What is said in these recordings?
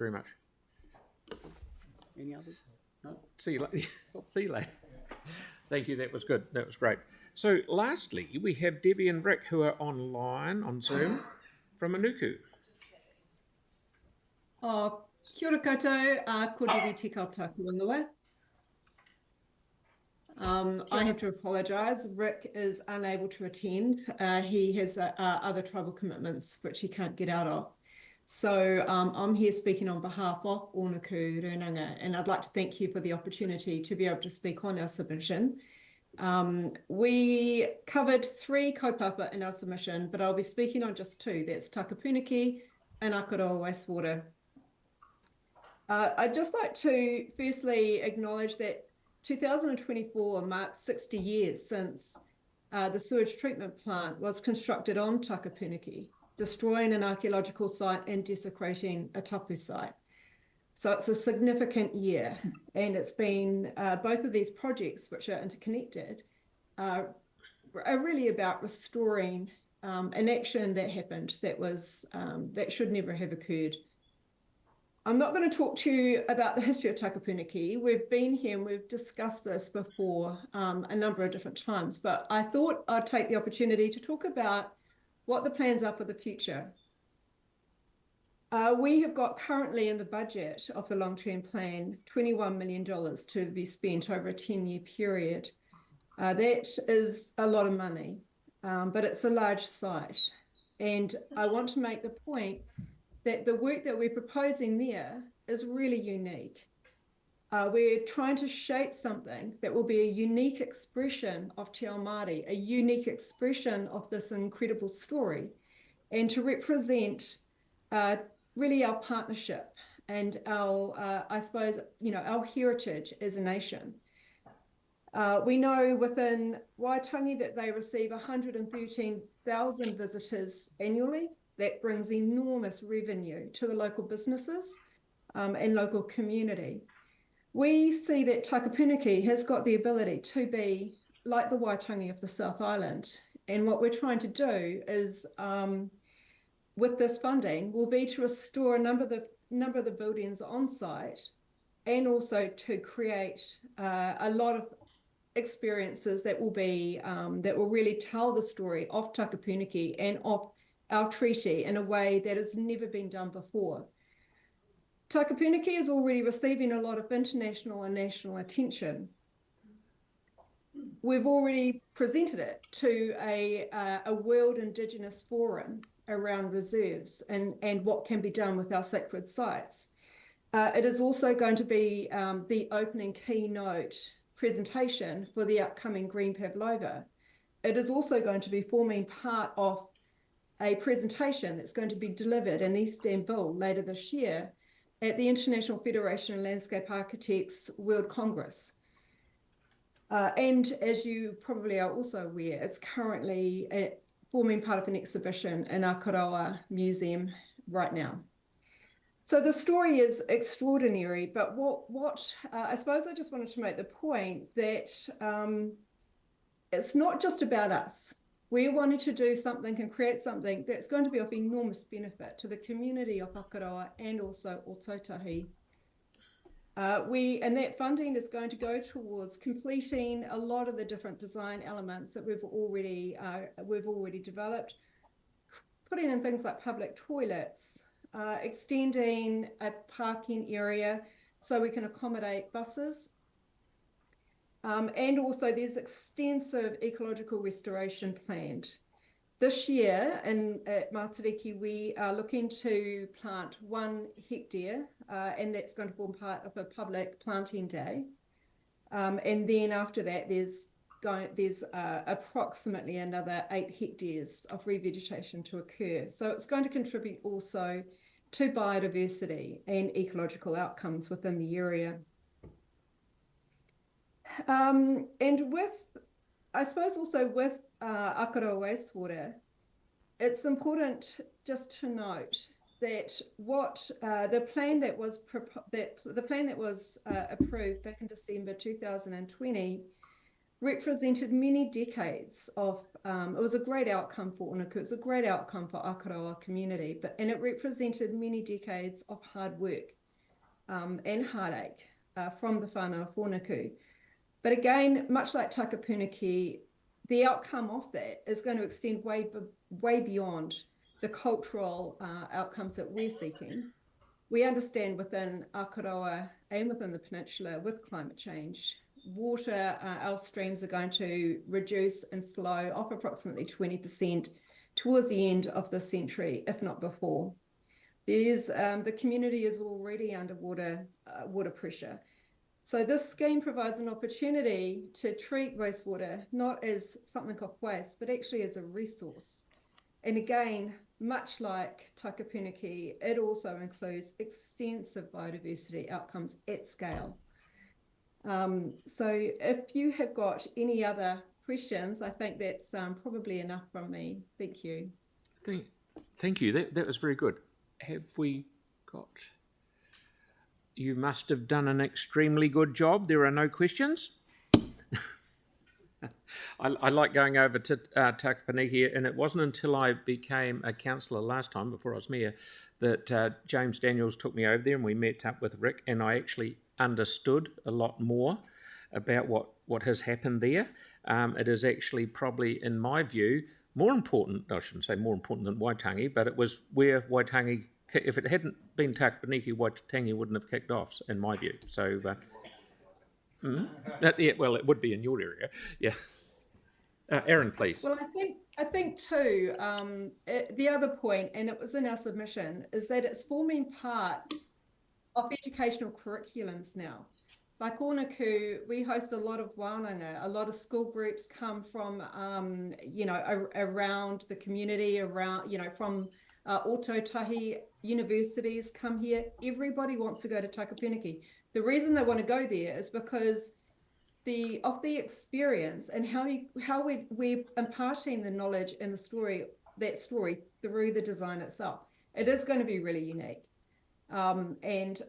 very much. Any others? No? See you later. See you later. Thank you, that was good. That was great. So lastly, we have Debbie and Rick who are online on Zoom from Ōnuku. Kia ora koutou, ko Debbie Tikao taku ingoa. I have to apologise. Rick is unable to attend. He has other travel commitments which he can't get out of. So I'm here speaking on behalf of Ōnuku, Rūnanga, and I'd like to thank you for the opportunity to be able to speak on our submission. We covered 3 kaupapa in our submission, but I'll be speaking on just 2. That's Takapuniki and Akaroa wastewater. I'd just like to firstly acknowledge that 2024 marks 60 years since the sewage treatment plant was constructed on Takapuniki, destroying an archaeological site and desecrating a tapu site. So it's a significant year, and it's been both of these projects, which are interconnected, are really about restoring an action that happened that should never have occurred. I'm not going to talk to you about the history of Takapuniki. We've been here and we've discussed this before a number of different times, but I thought I'd take the opportunity to talk about what the plans are for the future. We have got currently in the budget of the long-term plan $21 million to be spent over a 10-year period. That is a lot of money, but it's a large site. And I want to make the point that the work that we're proposing there is really unique. We're trying to shape something that will be a unique expression of Te Ao Māori, a unique expression of this incredible story, and to represent really our partnership and our, I suppose, our heritage as a nation. We know within Waitangi that they receive 113,000 visitors annually. That brings enormous revenue to the local businesses and local community. We see that Takapuniki has got the ability to be like the Waitangi of the South Island. And what we're trying to do is, with this funding, will be to restore a number of the buildings on site, and also to create a lot of experiences that will be that will really tell the story of Takapuniki and of our treaty in a way that has never been done before. Takapuniki is already receiving a lot of international and national attention. We've already presented it to a World Indigenous Forum around reserves and what can be done with our sacred sites. It is also going to be the opening keynote presentation for the upcoming Green Pavlova. It is also going to be forming part of a presentation that's going to be delivered in Istanbul later this year at the International Federation of Landscape Architects World Congress. And as you probably are also aware, it's currently forming part of an exhibition in our Akaroa Museum right now. So the story is extraordinary, but what I suppose I just wanted to make the point that it's not just about us. We wanted to do something and create something that's going to be of enormous benefit to the community of Akaroa and also Ōtautahi. And that funding is going to go towards completing a lot of the different design elements that we've already developed, putting in things like public toilets, extending a parking area so we can accommodate buses. And also there's extensive ecological restoration planned. This year at Matariki, we are looking to plant 1 hectare, and that's going to form part of a public planting day. And then after that, there's approximately another 8 hectares of revegetation to occur. So it's going to contribute also to biodiversity and ecological outcomes within the area. And I suppose also with Akaroa wastewater, it's important just to note that the plan that was approved back in December 2020 represented many decades of, it was a great outcome for Ōnuku, it was a great outcome for Akaroa community, and it represented many decades of hard work and heartache from the whānau of Ōnuku. But again, much like Takapuniki, the outcome of that is going to extend way beyond the cultural outcomes that we're seeking. We understand within Akaroa and within the peninsula with climate change, water, our streams are going to reduce and flow off approximately 20% towards the end of the century, if not before. The community is already under water pressure. So this scheme provides an opportunity to treat wastewater not as something of waste, but actually as a resource. And again, much like Takapuniki, it also includes extensive biodiversity outcomes at scale. So if you have got any other questions, I think that's probably enough from me. Thank you. Thank you. That was very good. Have we got... You must have done an extremely good job. There are no questions. I like going over to Takapuniki, and it wasn't until I became a councillor last time, before I was mayor, that James Daniels took me over there and we met up with Rick, and I actually understood a lot more about what has happened there. It is actually probably, in my view, more important, I shouldn't say more important than Waitangi, but it was where Waitangi, if it hadn't been Takapuniki, Waitangi wouldn't have kicked off, in my view. So, yeah, well, it would be in your area, yeah. Erin, please. Well, I think too, the other point, and it was in our submission, is that it's forming part of educational curriculums now. Like Ōnuku, we host a lot of wānanga, a lot of school groups come from, around the community, from Ōtautahi universities come here. Everybody wants to go to Takapuniki. The reason they want to go there is because of the experience and how we're imparting the knowledge and that story through the design itself. It is going to be really unique. And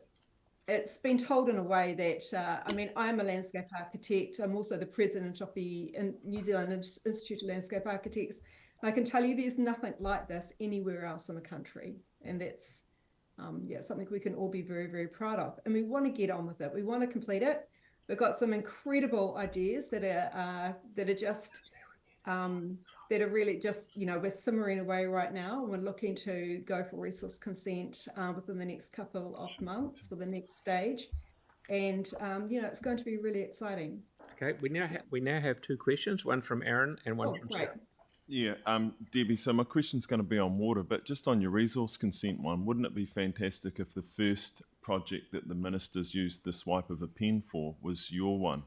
it's been told in a way that, I'm a landscape architect. I'm also the president of the New Zealand Institute of Landscape Architects. I can tell you there's nothing like this anywhere else in the country. And that's something we can all be very, very proud of. And we want to get on with it. We want to complete it. We've got some incredible ideas that are really just, we're simmering away right now. And we're looking to go for resource consent within the next couple of months for the next stage. And, it's going to be really exciting. Okay, we now have two questions, one from Aaron and one from Sarah. Yeah, Debbie, so my question's going to be on water, but just on your resource consent one, wouldn't it be fantastic if the first project that the ministers used the swipe of a pen for was your one,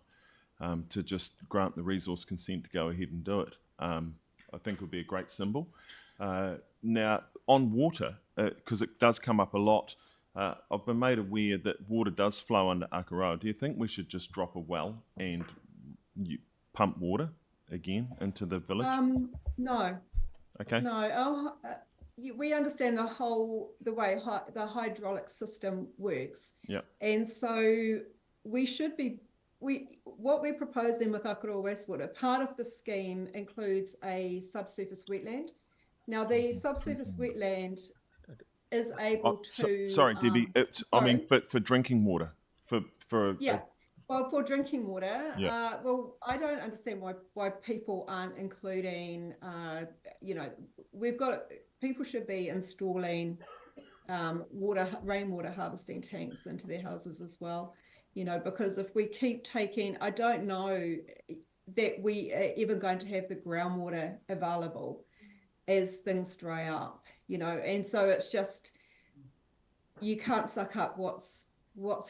to just grant the resource consent to go ahead and do it? I think it would be a great symbol. Now, on water, because it does come up a lot, I've been made aware that water does flow under Akaroa. Do you think we should just drop a well and pump water again into the village? No. Okay. No. We understand the way the hydraulic system works. Yeah. And so what we're proposing with Akaroa wastewater, part of the scheme includes a subsurface wetland. Now the subsurface wetland is able to... sorry, Debbie, for drinking water, for drinking water, yeah. I don't understand why people aren't including, people should be installing rainwater harvesting tanks into their houses as well, because if we keep taking, I don't know that we are even going to have the groundwater available as things dry up, and so it's just, you can't suck up what's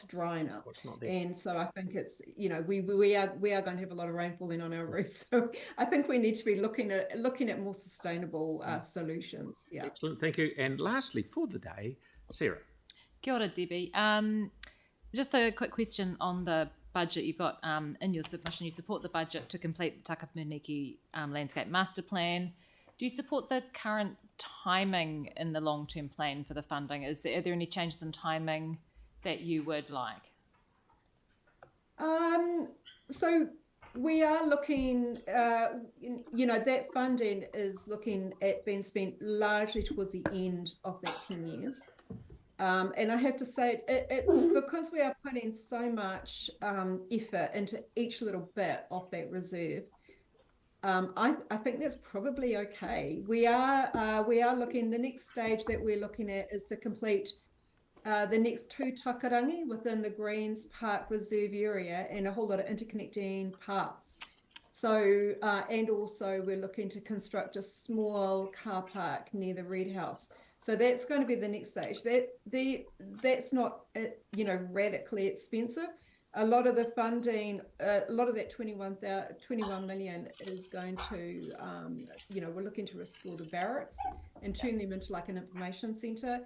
drying up. And so I think it's, we are going to have a lot of rain falling on our roofs. So I think we need to be looking at more sustainable solutions. Yeah. Excellent, thank you. And lastly, for the day, Sarah. Kia ora, Debbie. Just a quick question on the budget. You've got in your submission, you support the budget to complete the Takapuniki Landscape Master Plan. Do you support the current timing in the long-term plan for the funding? Are there any changes in timing that you would like? So We are looking, that funding is looking at being spent largely towards the end of that 10 years. And I have to say, because we are putting so much effort into each little bit of that reserve, I think that's probably okay. We are looking, the next stage that we're looking at is to complete the next 2 takarangi within the Greens Park Reserve area and a whole lot of interconnecting paths. So, and also we're looking to construct a small car park near the Red House. So that's going to be the next stage. That's not, radically expensive. A lot of the funding, a lot of that 21 million is going to, we're looking to restore the barracks and turn them into like an information centre.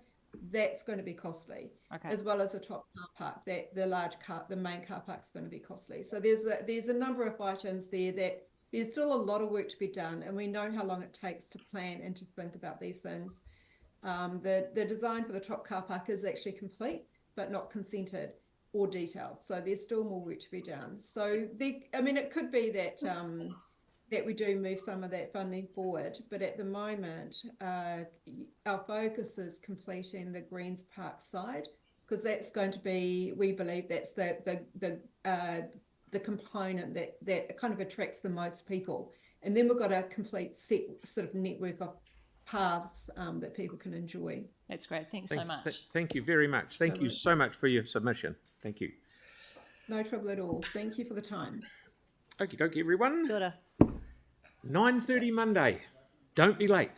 That's going to be costly, as well as a top car park. That the main car park is going to be costly. So there's a number of items there that there's still a lot of work to be done, and we know how long it takes to plan and to think about these things. The design for the top car park is actually complete, but not consented or detailed. So there's still more work to be done. So it could be that that we do move some of that funding forward, but at the moment, our focus is completing the Greens Park side, because that's going to be, we believe that's the component that kind of attracts the most people. And then we've got a complete set sort of network of paths that people can enjoy. That's great. Thanks so much. Thank you very much. Thank you so much for your submission. Thank you. No trouble at all. Thank you for the time. Okie dokie, everyone. Kia ora. 9:30 Monday. Don't be late.